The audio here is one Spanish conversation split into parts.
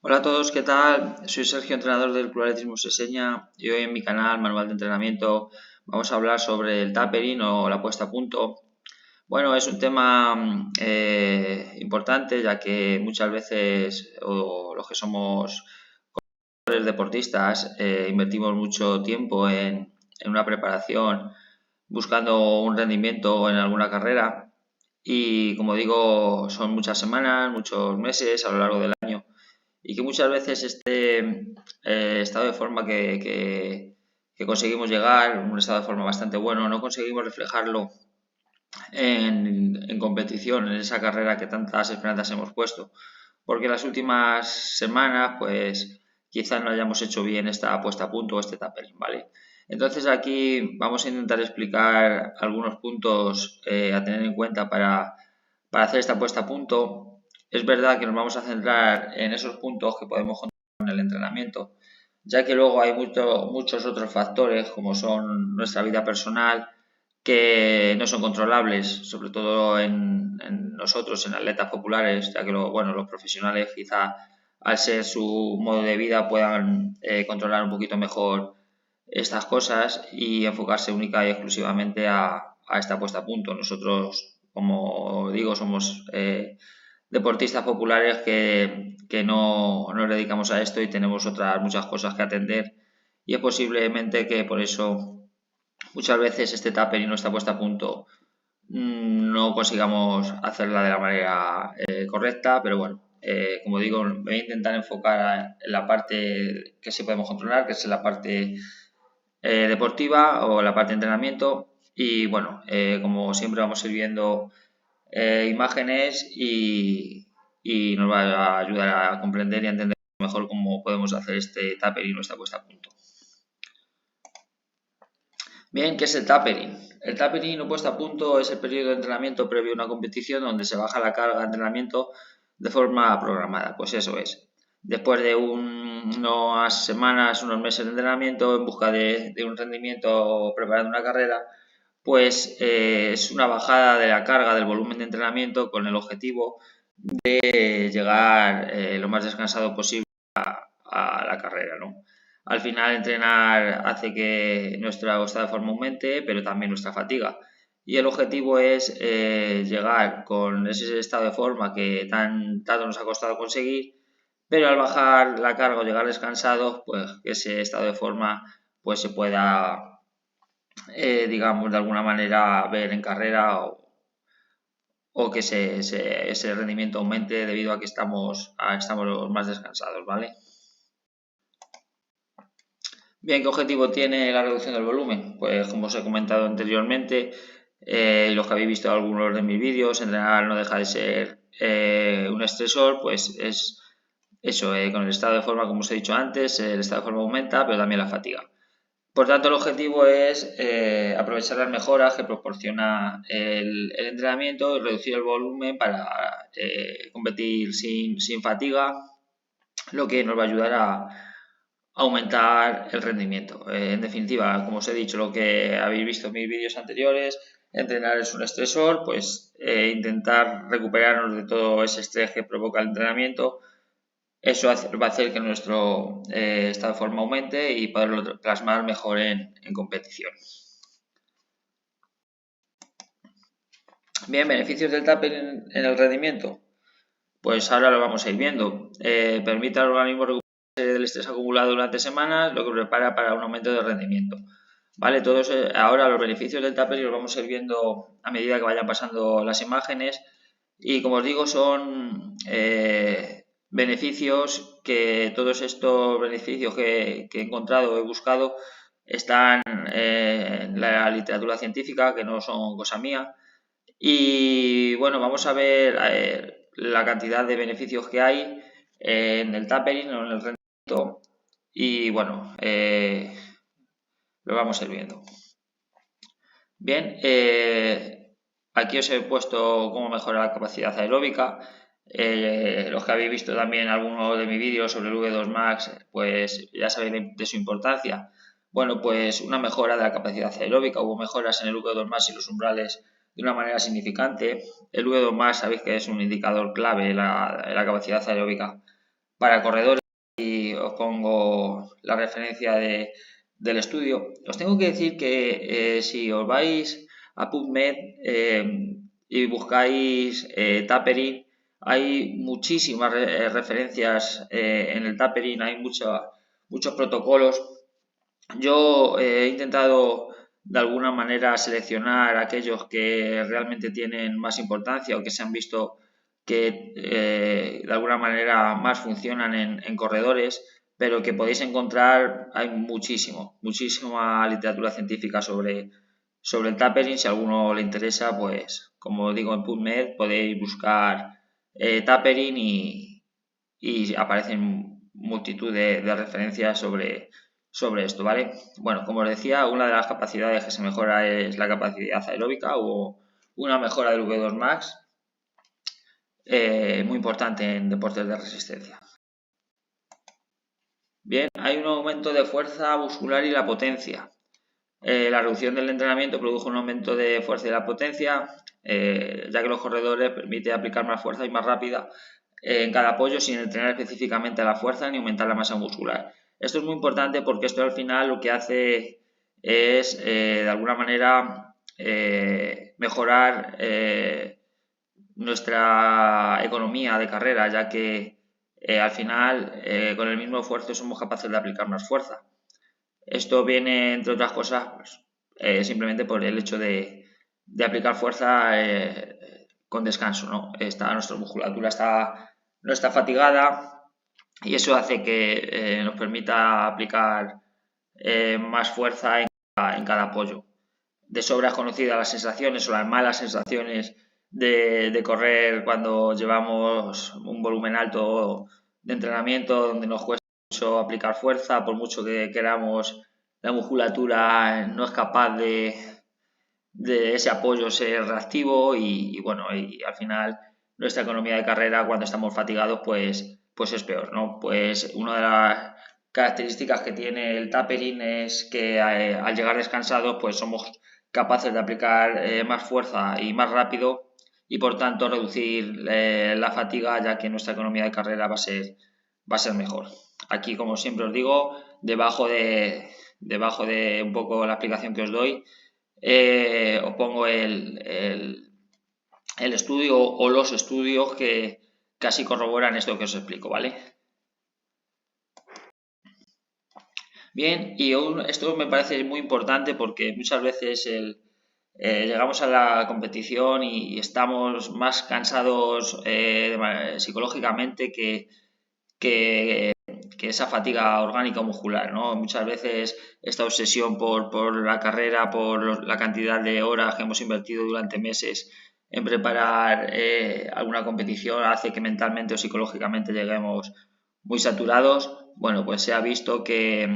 Hola a todos, ¿qué tal? Soy Sergio, entrenador del Club Atletismo Seseña, y hoy en mi canal Manual de Entrenamiento vamos a hablar sobre el tapering o la puesta a punto. Bueno, es un tema importante, ya que muchas veces los que somos deportistas invertimos mucho tiempo en una preparación buscando un rendimiento en alguna carrera y, como digo, son muchas semanas, muchos meses a lo largo del año y que muchas veces este estado de forma que conseguimos llegar, un estado de forma bastante bueno, no conseguimos reflejarlo en competición, en esa carrera que tantas esperanzas hemos puesto, porque en las últimas semanas pues quizás no hayamos hecho bien esta puesta a punto o este tapering, ¿vale? Entonces aquí vamos a intentar explicar algunos puntos a tener en cuenta para hacer esta puesta a punto. Es verdad que nos vamos a centrar en esos puntos que podemos controlar en el entrenamiento, ya que luego hay muchos otros factores como son nuestra vida personal que no son controlables, sobre todo en nosotros, en atletas populares, ya que los profesionales quizá al ser su modo de vida puedan controlar un poquito mejor estas cosas y enfocarse única y exclusivamente a esta puesta a punto. Nosotros, como digo, somos deportistas populares que no nos dedicamos a esto y tenemos otras muchas cosas que atender y es posiblemente que por eso muchas veces este tapering no está puesta a punto, no consigamos hacerla de la manera correcta, pero bueno, como digo, voy a intentar enfocar en la parte que sí podemos controlar, que es la parte deportiva o la parte de entrenamiento y bueno, como siempre vamos a ir viendo imágenes y nos va a ayudar a comprender y a entender mejor cómo podemos hacer este tapering y nuestra puesta a punto. Bien, ¿qué es el tapering? El tapering o puesta a punto es el periodo de entrenamiento previo a una competición donde se baja la carga de entrenamiento de forma programada. Pues eso es. Después de unas semanas, unos meses de entrenamiento en busca de un rendimiento preparando una carrera, pues es una bajada de la carga del volumen de entrenamiento con el objetivo de llegar lo más descansado posible a la carrera, ¿no? Al final entrenar hace que nuestro estado de forma aumente, pero también nuestra fatiga. Y el objetivo es llegar con ese estado de forma que tanto nos ha costado conseguir, pero al bajar la carga o llegar descansados, pues que ese estado de forma pues se pueda, digamos, de alguna manera ver en carrera o que ese rendimiento aumente debido a que estamos más descansados, ¿vale? Bien, ¿qué objetivo tiene la reducción del volumen? Pues como os he comentado anteriormente, los que habéis visto algunos de mis vídeos, entrenar no deja de ser un estresor, pues es eso, con el estado de forma, como os he dicho antes, el estado de forma aumenta, pero también la fatiga. Por tanto, el objetivo es aprovechar las mejoras que proporciona el entrenamiento y reducir el volumen para competir sin fatiga, lo que nos va a ayudar a aumentar el rendimiento. En definitiva, como os he dicho, lo que habéis visto en mis vídeos anteriores, entrenar es un estresor, pues intentar recuperarnos de todo ese estrés que provoca el entrenamiento. Eso va a hacer que nuestro estado de forma aumente y poderlo plasmar mejor en competición. Bien, beneficios del tapering en el rendimiento. Pues ahora lo vamos a ir viendo. Permite al organismo recuperarse del estrés acumulado durante semanas, lo que prepara para un aumento de rendimiento. Vale, todos ahora los beneficios del tapering los vamos a ir viendo a medida que vayan pasando las imágenes y como os digo son beneficios que todos estos beneficios que he encontrado, he buscado, están en la literatura científica, que no son cosa mía. Y bueno, vamos a ver la cantidad de beneficios que hay en el tapering o en el rendimiento y bueno, lo vamos a ir viendo. Bien, aquí os he puesto cómo mejorar la capacidad aeróbica. Los que habéis visto también algunos de mis vídeos sobre el V2 Max, pues ya sabéis de su importancia. Bueno, pues una mejora de la capacidad aeróbica. Hubo mejoras en el V2 Max y los umbrales de una manera significante. El V2 Max sabéis que es un indicador clave en la capacidad aeróbica para corredores y os pongo la referencia del estudio. Os tengo que decir que si os vais a PubMed y buscáis tapering, hay muchísimas referencias en el tapering, hay muchos protocolos. Yo he intentado de alguna manera seleccionar aquellos que realmente tienen más importancia o que se han visto que de alguna manera más funcionan en corredores, pero que podéis encontrar, hay muchísima literatura científica sobre el tapering. Si a alguno le interesa, pues como digo, en PubMed podéis buscar tapering y aparecen multitud de referencias sobre esto, ¿vale? Bueno, como os decía, una de las capacidades que se mejora es la capacidad aeróbica o una mejora del V2 Max, muy importante en deportes de resistencia. Bien, hay un aumento de fuerza muscular y la potencia. La reducción del entrenamiento produjo un aumento de fuerza y la potencia, ya que los corredores permite aplicar más fuerza y más rápida en cada apoyo sin entrenar específicamente la fuerza ni aumentar la masa muscular. Esto es muy importante porque esto al final lo que hace es de alguna manera mejorar nuestra economía de carrera, ya que al final con el mismo esfuerzo somos capaces de aplicar más fuerza. Esto viene, entre otras cosas, pues, simplemente por el hecho de aplicar fuerza con descanso, ¿no? Nuestra musculatura no está fatigada y eso hace que nos permita aplicar más fuerza en cada apoyo. De sobra es conocida las sensaciones o las malas sensaciones de correr cuando llevamos un volumen alto de entrenamiento donde nos cuesta mucho aplicar fuerza, por mucho que queramos, la musculatura no es capaz de ese apoyo ser reactivo y bueno, y al final nuestra economía de carrera cuando estamos fatigados pues es peor, ¿no? Pues una de las características que tiene el tapering es que al llegar descansados pues somos capaces de aplicar más fuerza y más rápido y por tanto reducir la fatiga, ya que nuestra economía de carrera va a ser mejor. Aquí, como siempre os digo, debajo de un poco la explicación que os doy, os pongo el estudio o los estudios que casi corroboran esto que os explico, ¿vale? Bien, y esto me parece muy importante porque muchas veces llegamos a la competición y estamos más cansados psicológicamente que esa fatiga orgánica o muscular, ¿no? Muchas veces esta obsesión por la carrera, por la cantidad de horas que hemos invertido durante meses en preparar alguna competición hace que mentalmente o psicológicamente lleguemos muy saturados. Bueno, pues se ha visto que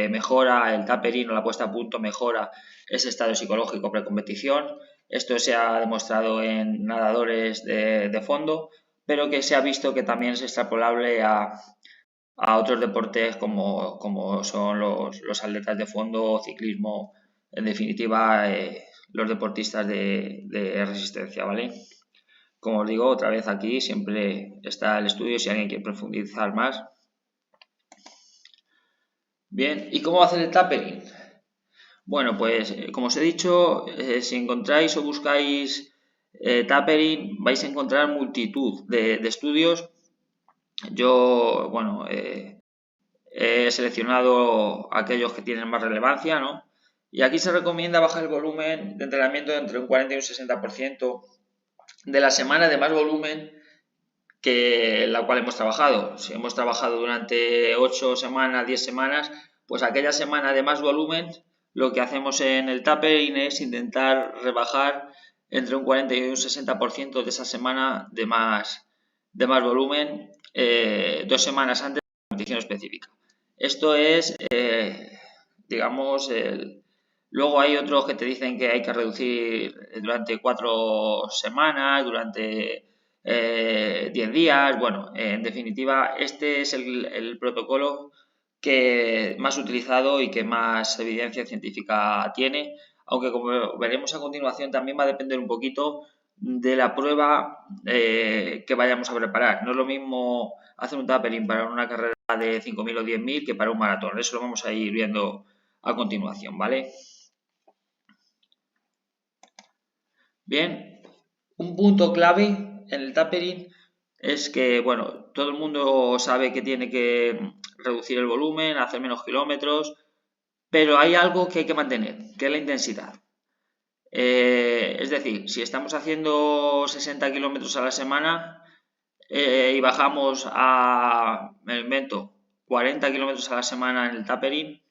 mejora el tapering o la puesta a punto, mejora ese estado psicológico precompetición. Esto se ha demostrado en nadadores de fondo, pero que se ha visto que también es extrapolable a otros deportes como son los atletas de fondo, ciclismo, en definitiva, los deportistas de resistencia, ¿vale? Como os digo, otra vez aquí siempre está el estudio si alguien quiere profundizar más. Bien, ¿y cómo hacer el tapering? Bueno, pues como os he dicho, si encontráis o buscáis tapering, vais a encontrar multitud de estudios. Yo, bueno, he seleccionado aquellos que tienen más relevancia, ¿no? Y aquí se recomienda bajar el volumen de entrenamiento entre un 40 y un 60% de la semana de más volumen que la cual hemos trabajado. Si hemos trabajado durante 8 semanas, 10 semanas, pues aquella semana de más volumen, lo que hacemos en el tapering es intentar rebajar entre un 40 y un 60% de esa semana de más volumen 2 semanas antes de la competición específica. Esto es, digamos, luego hay otros que te dicen que hay que reducir durante 4 semanas, durante 10 días. Bueno, en definitiva, este es el protocolo que más utilizado y que más evidencia científica tiene, aunque como veremos a continuación también va a depender un poquito de la prueba que vayamos a preparar. No es lo mismo hacer un tapering para una carrera de 5.000 o 10.000 que para un maratón. Eso lo vamos a ir viendo a continuación, ¿vale? Bien, un punto clave en el tapering es que, bueno, todo el mundo sabe que tiene que reducir el volumen, hacer menos kilómetros, pero hay algo que hay que mantener, que es la intensidad. Es decir, si estamos haciendo 60 kilómetros a la semana y bajamos a, me invento, 40 kilómetros a la semana en el tapering,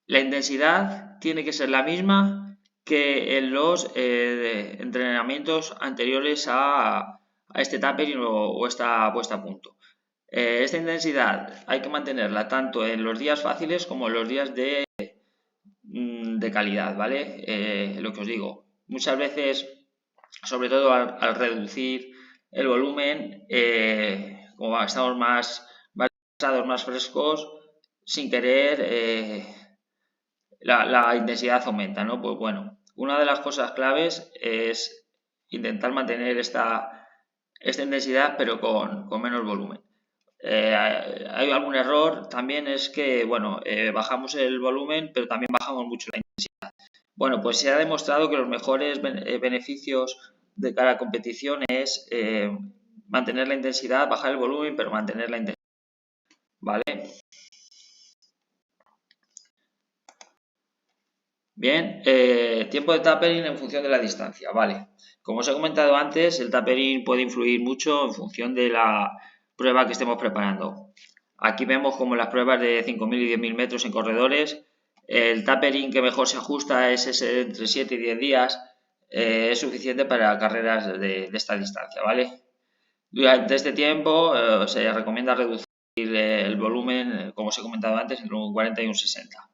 la intensidad tiene que ser la misma que en los entrenamientos anteriores a este tapering o esta puesta a punto. Esta intensidad hay que mantenerla tanto en los días fáciles como en los días de calidad, ¿vale? Lo que os digo, muchas veces, sobre todo al reducir el volumen, como estamos más cansados, más frescos, sin querer la intensidad aumenta, ¿no? Pues bueno, una de las cosas claves es intentar mantener esta intensidad pero con menos volumen. Hay algún error también es que, bueno, bajamos el volumen pero también bajamos mucho la intensidad. Bueno, pues se ha demostrado que los mejores beneficios de cada competición es mantener la intensidad, bajar el volumen pero mantener la intensidad, ¿vale? Bien, tiempo de tapering en función de la distancia, vale. Como os he comentado antes, el tapering puede influir mucho en función de la prueba que estemos preparando. Aquí vemos como las pruebas de 5.000 y 10.000 metros en corredores, el tapering que mejor se ajusta es ese de entre 7 y 10 días, es suficiente para carreras de esta distancia, ¿vale? Durante este tiempo se recomienda reducir el volumen, como os he comentado antes, entre un 40 y un 60,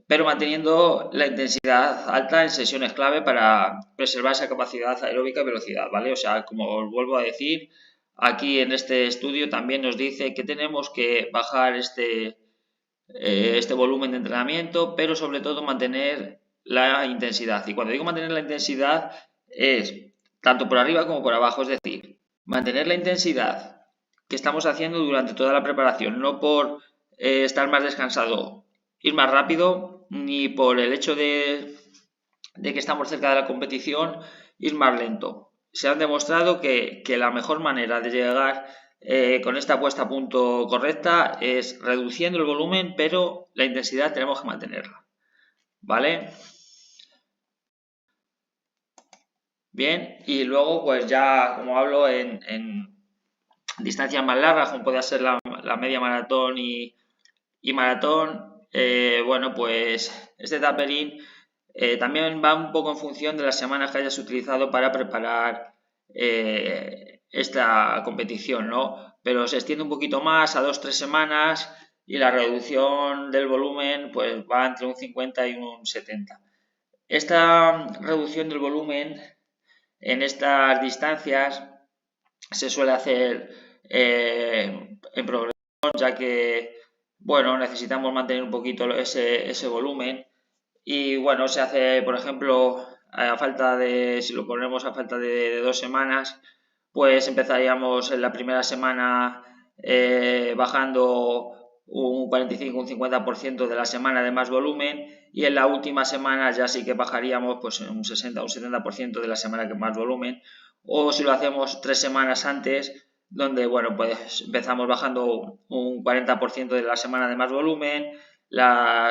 pero manteniendo la intensidad alta en sesiones clave para preservar esa capacidad aeróbica y velocidad, ¿vale? O sea, como os vuelvo a decir, aquí en este estudio también nos dice que tenemos que bajar este volumen de entrenamiento, pero sobre todo mantener la intensidad. Y cuando digo mantener la intensidad es tanto por arriba como por abajo, es decir, mantener la intensidad que estamos haciendo durante toda la preparación, no por estar más descansado, ir más rápido, ni por el hecho de que estamos cerca de la competición, ir más lento. Se han demostrado que la mejor manera de llegar con esta puesta a punto correcta es reduciendo el volumen, pero la intensidad tenemos que mantenerla. ¿Vale? Bien, y luego pues ya como hablo en distancias más largas, como puede ser la media maratón y maratón, bueno, pues este tapering también va un poco en función de las semanas que hayas utilizado para preparar esta competición, ¿no? Pero se extiende un poquito más a 2-3 semanas y la reducción del volumen pues va entre un 50 y un 70. Esta reducción del volumen en estas distancias se suele hacer en progresión, ya que, bueno, necesitamos mantener un poquito ese volumen y, bueno, se hace, por ejemplo, si lo ponemos a falta de 2 semanas, pues empezaríamos en la primera semana bajando un 45 un 50% de la semana de más volumen y en la última semana ya sí que bajaríamos pues un 60 o un 70% de la semana que más volumen, o si lo hacemos 3 semanas antes, donde, bueno, pues empezamos bajando un 40% de la semana de más volumen, a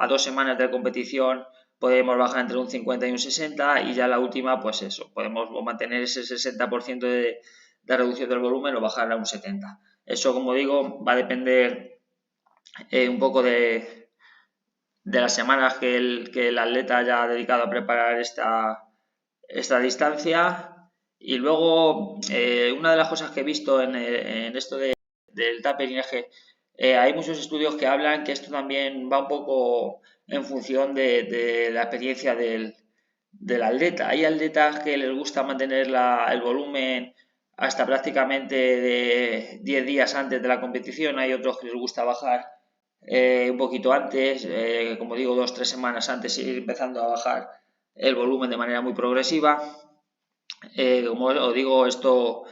2 semanas de competición podemos bajar entre un 50 y un 60 y ya la última, pues eso, podemos mantener ese 60% de reducción del volumen o bajar a un 70. Eso, como digo, va a depender un poco de las semanas que el atleta haya dedicado a preparar esta distancia. Y luego, una de las cosas que he visto en esto del tapering es que hay muchos estudios que hablan que esto también va un poco en función de la experiencia del atleta. Hay atletas que les gusta mantener el volumen hasta prácticamente de 10 días antes de la competición. Hay otros que les gusta bajar un poquito antes, como digo, 2-3 semanas antes, ir empezando a bajar el volumen de manera muy progresiva. Como os digo, esto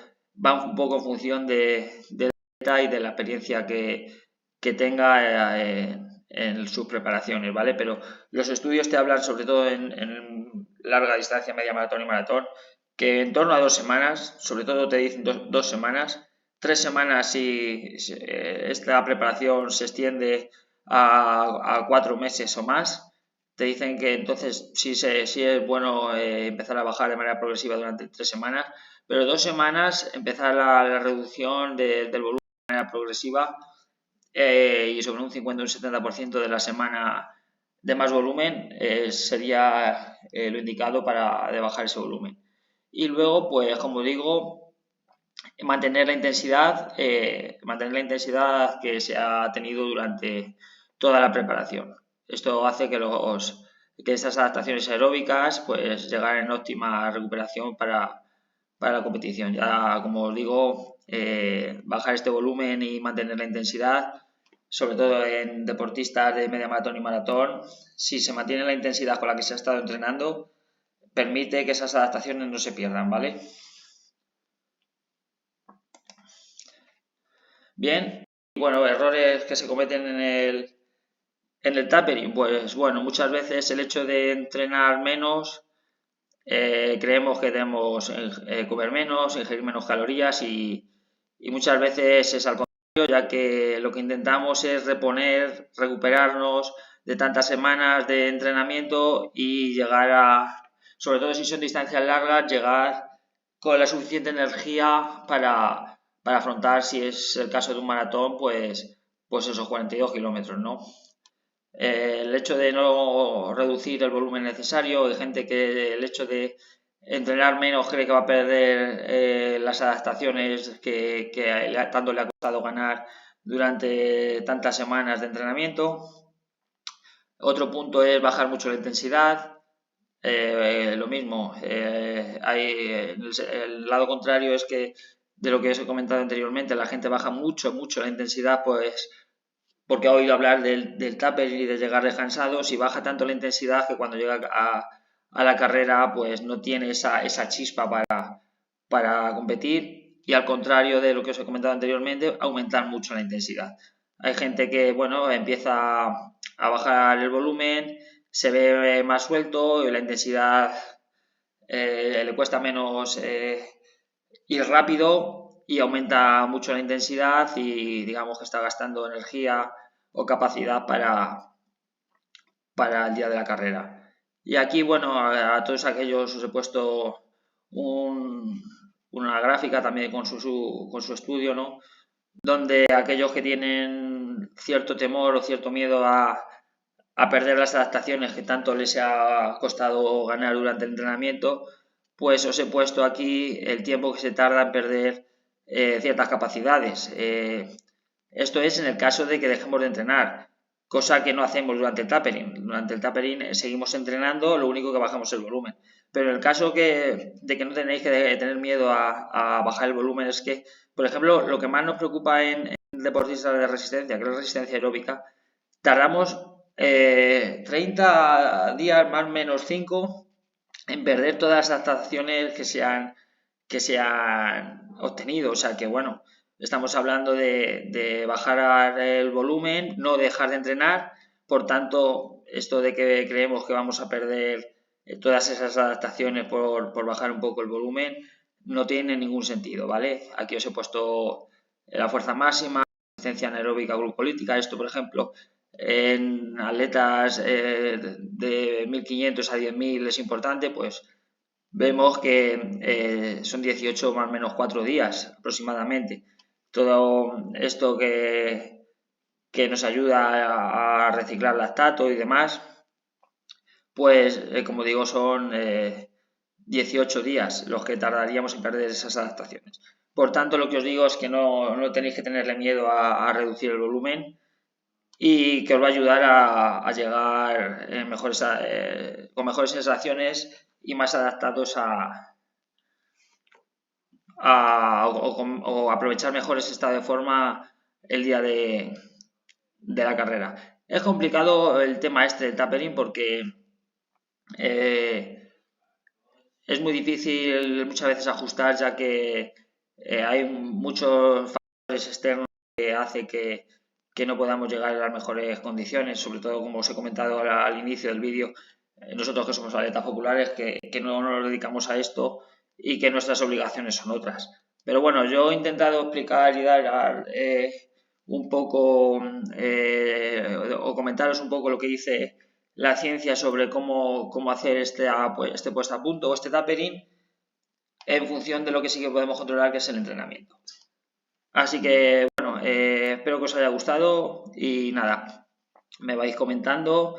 va un poco en función del atleta y de la experiencia que tenga en sus preparaciones, ¿vale? Pero los estudios te hablan, sobre todo en larga distancia, media maratón y maratón, que en torno a 2 semanas, sobre todo te dicen 2 semanas, 3 semanas si esta preparación se extiende a 4 meses o más. Te dicen que entonces sí es bueno empezar a bajar de manera progresiva durante 3 semanas, pero 2 semanas empezar la reducción del volumen de manera progresiva y sobre un 50 o un 70% de la semana de más volumen sería lo indicado de bajar ese volumen. Y luego, pues como digo, mantener la intensidad que se ha tenido durante toda la preparación. Esto hace que estas adaptaciones aeróbicas pues llegar en óptima recuperación para la competición. Ya como os digo, bajar este volumen y mantener la intensidad, sobre todo en deportistas de media maratón y maratón, si se mantiene la intensidad con la que se ha estado entrenando, permite que esas adaptaciones no se pierdan, ¿vale? Bien, bueno, errores que se cometen en el tapering, pues bueno, muchas veces el hecho de entrenar menos, creemos que debemos comer menos, ingerir menos calorías y muchas veces es al contrario, ya que lo que intentamos es recuperarnos de tantas semanas de entrenamiento y llegar sobre todo si son distancias largas, llegar con la suficiente energía para afrontar, si es el caso de un maratón, pues esos 42 kilómetros, ¿no? El hecho de no reducir el volumen necesario, hay gente que el hecho de entrenar menos cree que va a perder las adaptaciones que tanto le ha costado ganar durante tantas semanas de entrenamiento. Otro punto es bajar mucho la intensidad. Lo mismo, el lado contrario es que de lo que os he comentado anteriormente, la gente baja mucho la intensidad, pues porque ha oído hablar del tapering y de llegar descansados y baja tanto la intensidad que cuando llega a la carrera pues no tiene esa chispa para competir y al contrario de lo que os he comentado anteriormente, aumentar mucho la intensidad. Hay gente que, bueno, empieza a bajar el volumen, se ve más suelto y la intensidad le cuesta menos ir rápido y aumenta mucho la intensidad y digamos que está gastando energía o capacidad para el día de la carrera. Y aquí, bueno, a todos aquellos os he puesto una gráfica también con su estudio, ¿no? Donde aquellos que tienen cierto temor o cierto miedo a perder las adaptaciones que tanto les ha costado ganar durante el entrenamiento, pues os he puesto aquí el tiempo que se tarda en perder ciertas capacidades. Esto es en el caso de que dejemos de entrenar, cosa que no hacemos durante el tapering. Durante el tapering seguimos entrenando, lo único que bajamos el volumen. Pero en el caso de que no tenéis que tener miedo a bajar el volumen es que, por ejemplo, lo que más nos preocupa en deportistas de resistencia, que es la resistencia aeróbica, tardamos 30 días más o menos 5 en perder todas las adaptaciones que se han obtenido. O sea que bueno, estamos hablando de bajar el volumen, no dejar de entrenar. Por tanto, esto de que creemos que vamos a perder todas esas adaptaciones por bajar un poco el volumen, no tiene ningún sentido, ¿vale? Aquí os he puesto la fuerza máxima, resistencia anaeróbica glucolítica. Esto, por ejemplo, en atletas de 1500 a 10.000 es importante, pues vemos que son 18 más o menos 4 días aproximadamente. Todo esto que nos ayuda a reciclar lactato y demás, pues como digo son 18 días los que tardaríamos en perder esas adaptaciones. Por tanto, lo que os digo es que no tenéis que tenerle miedo a reducir el volumen y que os va a ayudar a llegar con mejores sensaciones y más adaptados o aprovechar mejor ese estado de forma el día de la carrera. Es complicado el tema este del tapering porque Es muy difícil muchas veces ajustar, ya que hay muchos factores externos que hace que no podamos llegar a las mejores condiciones, sobre todo como os he comentado al inicio del vídeo, nosotros que somos atletas populares, que no nos dedicamos a esto y que nuestras obligaciones son otras. Pero bueno, yo he intentado explicar y dar un poco o comentaros un poco lo que dice la ciencia sobre cómo hacer este puesta a punto o este tapering en función de lo que sí que podemos controlar, que es el entrenamiento. Así que, bueno, espero que os haya gustado y nada, me vais comentando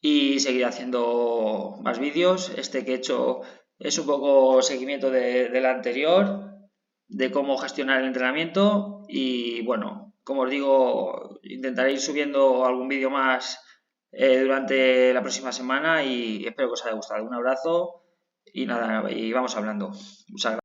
y seguiré haciendo más vídeos. Este que he hecho es un poco seguimiento del anterior, de cómo gestionar el entrenamiento y, bueno, como os digo, intentaré ir subiendo algún vídeo más durante la próxima semana y espero que os haya gustado. Un abrazo y nada, y vamos hablando. Muchas gracias.